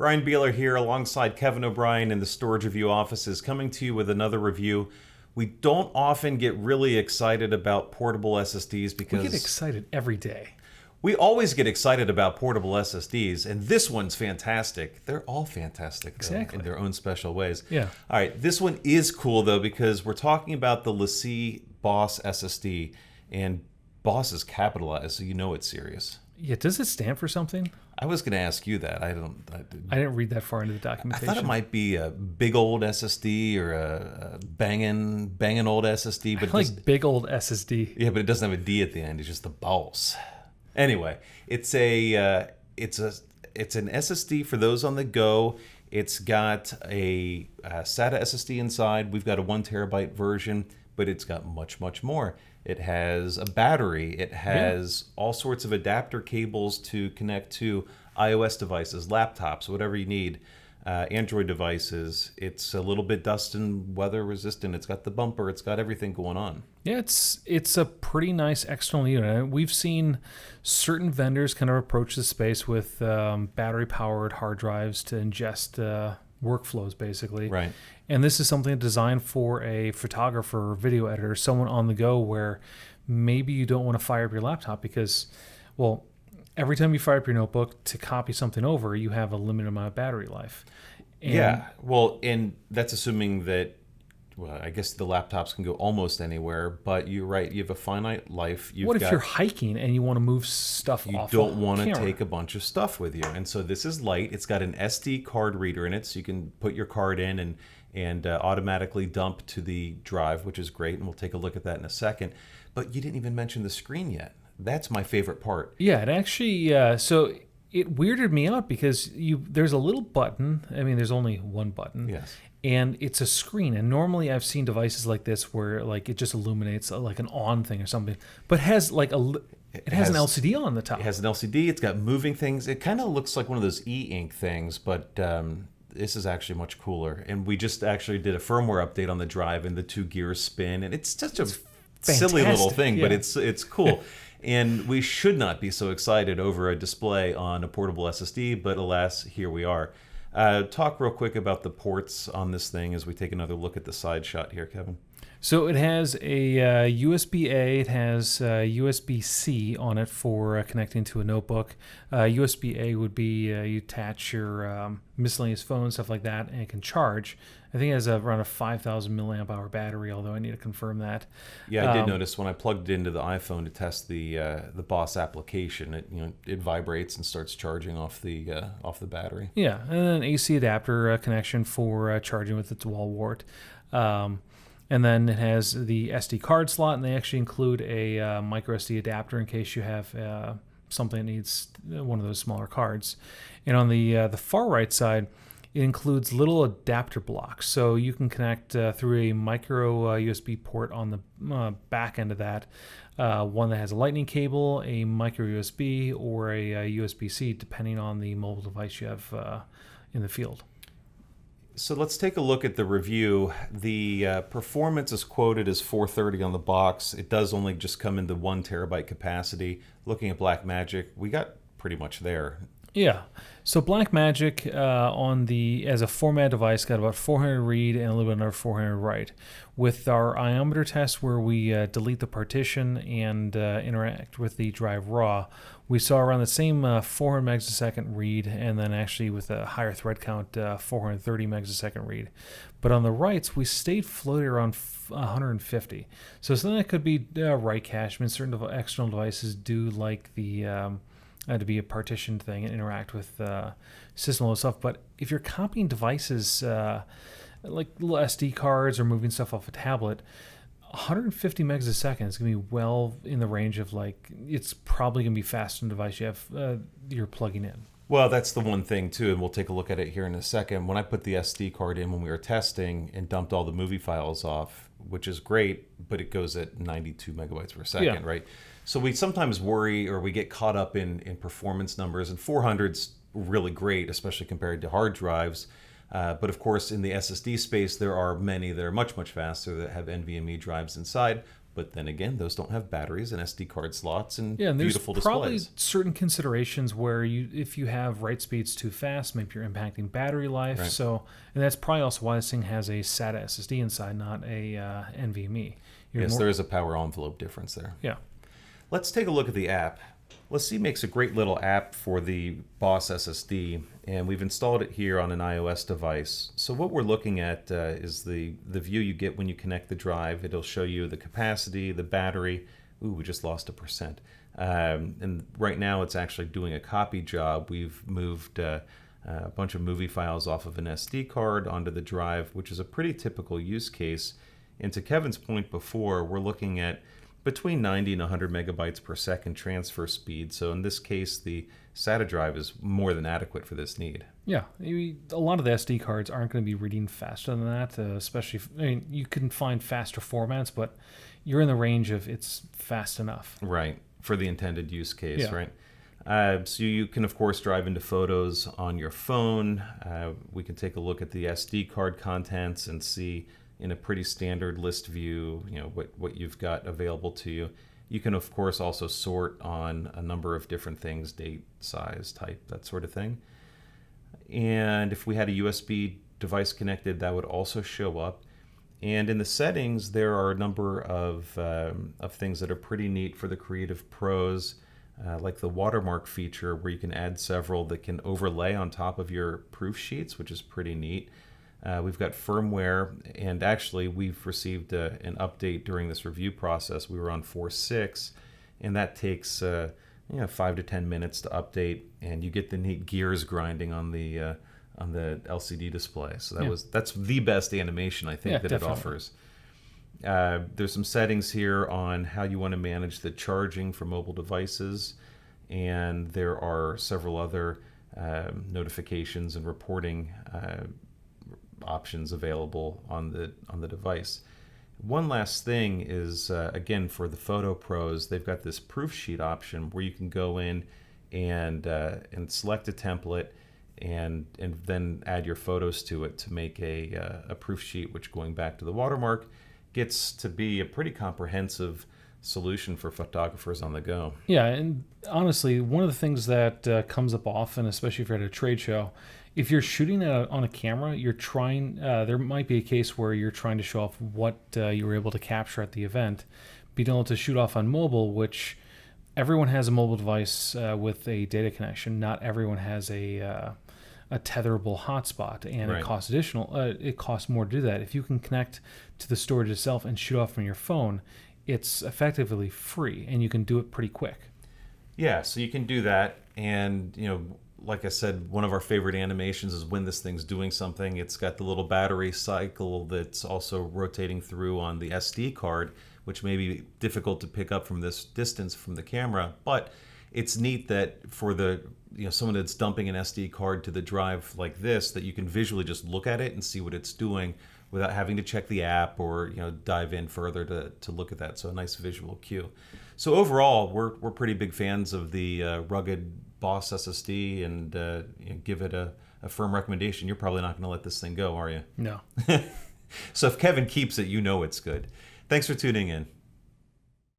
Brian Beeler here alongside Kevin O'Brien in the StorageReview offices, coming to you with another review. We don't often get really excited about portable SSDs because... We get excited every day. We always get excited about portable SSDs, and this one's fantastic. They're all fantastic, though, Exactly. in their own special ways. Yeah. All right, this one is cool, though, because we're talking about the LaCie BOSS SSD, and BOSS is capitalized, so you know it's serious. Yeah, does it stand for something? I was going to ask you that. I didn't read that far into the documentation. I thought it might be a big old SSD or a banging old SSD, but I like big old SSD. Yeah, but it doesn't have a D at the end. It's just the BOSS. Anyway, it's an SSD for those on the go. It's got a SATA SSD inside. We've got a 1 terabyte version, but it's got much more. It has a battery. It has all sorts of adapter cables to connect to iOS devices, laptops, whatever you need, Android devices. It's a little bit dust and weather resistant. It's got the bumper. It's got everything going on. Yeah, it's a pretty nice external unit. We've seen certain vendors kind of approach the space with battery-powered hard drives to ingest workflows, basically. Right. And this is something designed for a photographer or video editor, someone on the go where maybe you don't want to fire up your laptop because, well, every time you fire up your notebook to copy something over, you have a limited amount of battery life. And yeah, well, and that's assuming that, well, I guess the laptops can go almost anywhere, but you're right, you have a finite life. What if you're hiking and you want to move stuff off? You don't want to camera? take a bunch of stuff with you. And so this is light. It's got an SD card reader in it, so you can put your card in and automatically dump to the drive, which is great, and we'll take a look at that in a second. But you didn't even mention the screen yet. That's my favorite part. Yeah, it actually, so it weirded me out because there's a little button. I mean, there's only one button. Yes. And it's a screen. And normally I've seen devices like this where like it just illuminates like an on thing or something, but it has like it has an LCD on the top. It has an LCD. It's got moving things. It kind of looks like one of those e-ink things, but this is actually much cooler. And we just actually did a firmware update on the drive, and the 2 gears spin, and it's just a silly little thing, but it's cool. And we should not be so excited over a display on a portable SSD, but alas, here we are. Talk real quick about the ports on this thing as we take another look at the side shot here, Kevin. So it has a USB-A, it has USB-C on it for connecting to a notebook. USB-A would be you attach your miscellaneous phone, stuff like that, and it can charge. I think it has around a 5,000 milliamp hour battery, although I need to confirm that. Yeah, I did notice when I plugged it into the iPhone to test the BOSS application, it vibrates and starts charging off the battery. Yeah, and then an AC adapter connection for charging with its wall wart. And then it has the SD card slot, and they actually include a micro SD adapter in case you have something that needs one of those smaller cards. And on the far right side, it includes little adapter blocks, so you can connect through a micro USB port on the back end of that, one that has a lightning cable, a micro USB, or a USB-C, depending on the mobile device you have in the field. So let's take a look at the review. The performance is quoted as 430 on the box. It does only just come in the 1 terabyte capacity. Looking at Blackmagic, we got pretty much there. Yeah. So Blackmagic as a format device got about 400 read and a little bit under 400 write. With our iometer test where we delete the partition and interact with the drive raw, we saw around the same 400 megs a second read, and then actually with a higher thread count, 430 megs a second read. But on the writes, we stayed floating around 150. So something that could be write cache. I mean, certain external devices do like the to be a partitioned thing and interact with system level stuff. But if you're copying devices like little SD cards or moving stuff off a tablet, 150 megs a second is going to be well in the range of it's probably going to be faster than the device you're plugging in. Well, that's the one thing too, and we'll take a look at it here in a second. When I put the SD card in when we were testing and dumped all the movie files off, which is great, but it goes at 92 megabytes per second, right? So we sometimes worry or we get caught up in performance numbers, and 400's really great, especially compared to hard drives. But of course, in the SSD space, there are many that are much faster that have NVMe drives inside. But then again, those don't have batteries and SD card slots and Yeah, and there's beautiful probably displays. certain considerations where if you have write speeds too fast, maybe you're impacting battery life. Right. So, and that's probably also why this thing has a SATA SSD inside, not a NVMe. Yes, there is a power envelope difference there. Yeah. Let's take a look at the app. LaCie makes a great little app for the BOSS SSD, and we've installed it here on an iOS device. So what we're looking at is the view you get when you connect the drive. It'll show you the capacity, the battery. Ooh, we just lost 1%. And right now it's actually doing a copy job. We've moved a bunch of movie files off of an SD card onto the drive, which is a pretty typical use case. And to Kevin's point before, we're looking at between 90 and 100 megabytes per second transfer speed. So in this case, the SATA drive is more than adequate for this need. Yeah, a lot of the SD cards aren't going to be reading faster than that, especially, you can find faster formats, but you're in the range of it's fast enough. Right, for the intended use case, Yeah. right? So you can, of course, drive into photos on your phone. We can take a look at the SD card contents and see in a pretty standard list view, what you've got available to you. You can, of course, also sort on a number of different things, date, size, type, that sort of thing. And if we had a USB device connected, that would also show up. And in the settings, there are a number of things that are pretty neat for the creative pros, like the watermark feature, where you can add several that can overlay on top of your proof sheets, which is pretty neat. We've got firmware, and actually we've received an update during this review process. We were on 4.6, and that takes 5 to 10 minutes to update, and you get the neat gears grinding on the LCD display. So that's the best animation I think that definitely. it offers. There's some settings here on how you want to manage the charging for mobile devices, and there are several other notifications and reporting options available on the device. One last thing is, again, for the photo pros, they've got this proof sheet option where you can go in and select a template and then add your photos to it to make a proof sheet, which, going back to the watermark, gets to be a pretty comprehensive solution for photographers on the go. Yeah, and honestly, one of the things that comes up often, especially if you're at a trade show, if you're shooting on a camera, you're trying. There might be a case where you're trying to show off what you were able to capture at the event. Being able to shoot off on mobile, which everyone has a mobile device with a data connection. Not everyone has a tetherable hotspot, and Right. it costs additional. It costs more to do that. If you can connect to the storage itself and shoot off from your phone, it's effectively free, and you can do it pretty quick. Yeah, so you can do that, and like I said, one of our favorite animations is when this thing's doing something. It's got the little battery cycle that's also rotating through on the SD card, which may be difficult to pick up from this distance from the camera, but it's neat that for the someone that's dumping an SD card to the drive like this, that you can visually just look at it and see what it's doing without having to check the app or dive in further to look at that. So a nice visual cue. So overall, we're pretty big fans of the Rugged BOSS SSD, and give it a firm recommendation. You're probably not going to let this thing go, are you? No. So if Kevin keeps it, it's good. Thanks for tuning in.